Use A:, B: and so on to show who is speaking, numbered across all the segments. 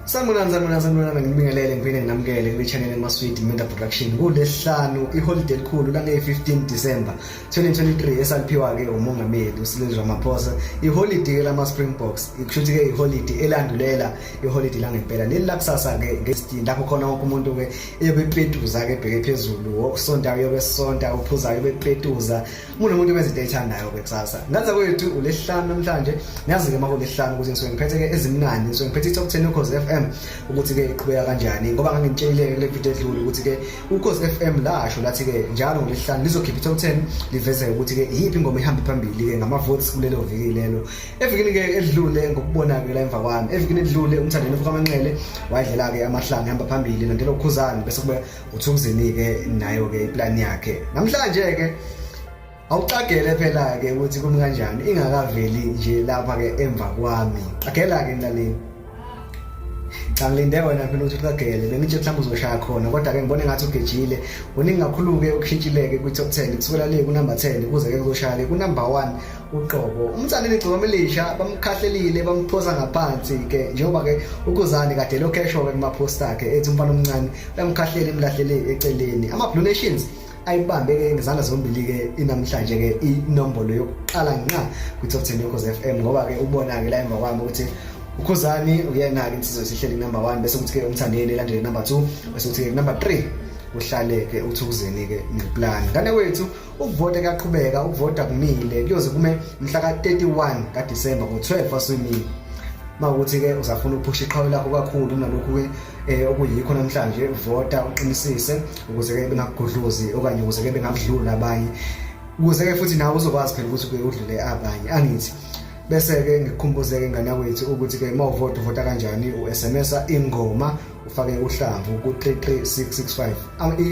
A: Sanibonani ngibingelele ngiphinde nginamukele kule channel eMaswidi Media Production. Kulesihlanu iholiday elikhulu lange 15 December 2023 esaliphiwa ke umongameli uSilizwe Ramaphosa. Iholiday lama Springboks ikushuthi ke iholiday elandulela iholiday langempela leli lakusasa ke ngezi lapho khona wonke umuntu ke eyobepetuza ke ebheke phezulu okusonta yobesonta uphuzayo bepetuza umuntu bezidate ethandayo ke kusasa. Ngaza kwethu ulesihlanu namhlanje ngiyazi ke mako lesihlanu ukuthi ngisuke ngiphethe ke ezimnani ngisuke ngiphethe iTop10 yoKhozi FM ukuthi ke iqhubeka kanjani ngoba ngangitshelile kule video edlule ukuthi ke ukhozi FM lasho lathi ke njalo ngolesihlanu lizokhipha iTop10 liveze ukuthi ke yipi ingoma ihamba phambili ke ngama votes kulelo viki lelo. Evikini ke edlule ngokubona ke la emva kwami evikini edlule umthandeni uFakamanqele wayidlela ke amahlanga ehamba phambili nandelo uKhuzani bese kube uThukuzini ke nayo ke iplan yakhe. Namhlanje ke awuqagele phela ke ukuthi kumi kanjani ingakaveli nje lapha ke emva kwami. Agela ke naleni ngilinde wena phela ukuthi uqagele bengithi mhlawumbe uzoshaya khona kodwa ke ngibone ngathi ugejile uningi kakhulu-ke ukushintshileke kwiTop10 kusukela le kunumber 10 kuze ke kuzoshaya le kunumber 1 uqobo umthandeni igcoma elisha bamkhahlelile bamphosa ngaphansi ke njengoba ke uKhuzani kade lokhesho ke kuma post akhe ethi umfana omncane bamkhahlele imlahlele eceleni ama Blue Nations ayibambe ke ngizana zombili ke inamhlanje ke inombolo yokuqala nqa kwiTop10 yoKhozi FM ngoba ke ubona ke la emva kwami ukuthi uKhuzani uyena ke insizwe sihleli number 1 bese kuthi ke umthandeni elandele number 2 bese kuthi ke number 3 uhlale ke uThukuzini ke ngeplan. Ngane wethu ukuvota kuyaqhubeka ukuvota kumile kuyoze kume mhla ka31 kaDisemba ngo12 aswini. Mawukuthi ke uzafuna ukuphusha iqhawe lakho kakhulu nalokhu ke okuyikho namhlanje uvota uqinisise ukuze ke bengakugudluzi okanye ukuze ke bengakudlula abanye ukuze ke futhi nawe uzokwazi phela ukuthi ke udlule abanye angithi. Bese ke ngikukhumbuze ke ngane wethu ukuthi ke mawuvota uvota kanjani uSMSa ingoma ufake uhlamvu ku33665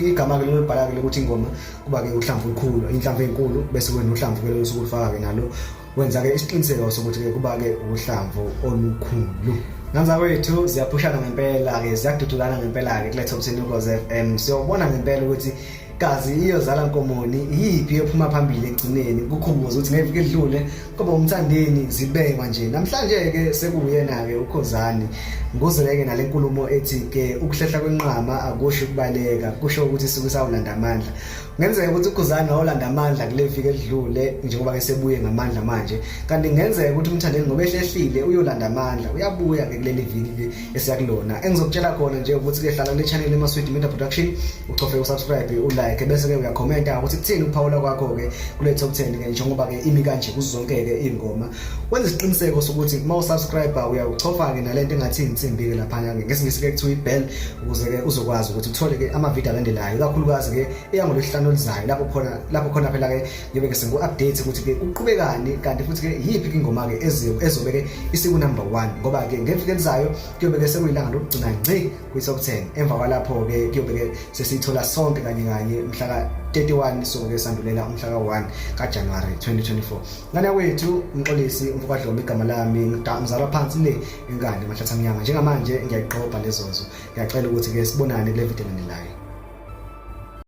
A: igama ke lolibhala ke ukuthi ingoma kuba ke uhlamvu olukhulu inhlamvu ezinkulu bese wena uhlamvu ke losuku ulifaka ke nalo wenza ke isiqiniseko sokuthi ke kuba ke uhlamvu olukhulu. Nanza wethu ziyaphushana ngempela ke ziyadudulana ngempela ke kule Top10 yoKhozi FM siyobona ngempela ukuthi kazi iyozala nkomoni yipi ephuma phambili egcineni kukhumbuza ukuthi ngeviki edlule kuba umthandeni zibekwa nje namhlanje ke sekuyena ke uKhuzani ngozuleke nalenkulumo ethi ke ukuhlehla kwenqama akusho ukubaleka kusho ukuthi sikusawulanda amandla. Ngenzeka ukuthi uKhuzani awulanda amandla kule viki edlule njengoba ke sebuye ngamandla manje kanti ngenzeka ukuthi umthandeni ngoba ehlehlile uyolanda amandla uyabuya ke kuleli viki esiyakulona. Engizokutshela khona nje ukuthi ke hlala kule channel eMaswidi Media Production uchofe usubscribe ulike bese ke uyakhomenta ukuthi kuthini ukuphawula kwakho ke kule Top10 ke njengoba ke imi kanje kuzonke ke ingoma wenza isiqiniseko sokuthi mawusubscribe uyawuchofa ke nalento engathi insimbi ke lapha ke ngesingisi ke kuthiwa ibell ukuze ke uzokwazi ukuthi uthole ke ama video alandelayo kakhulukazi ke eyangolesihlanu olizayo lapho khona phela ke ngibe ke singu update ukuthi ke uqhubekani kanti futhi ke yipi ingoma ke ezobe ke isiku number 1 ngoba ke ngeviki elizayo kuyobe ke sekuyilanga lokugcina ngci kwiTop10 emva kwalapho ke kuyobe ke sesithola sonke kanye mhla ka31 soke sandulela umhla ka1 kaJanuary 2024. Ngane wethu umxolisi umfukadlomo igama lami ngizalwa phansi le ingane mahlatha mnyama njengamanje ngiyayiqhopha lezozo ngiyacela ukuthi ke sibonane kule video endelayo.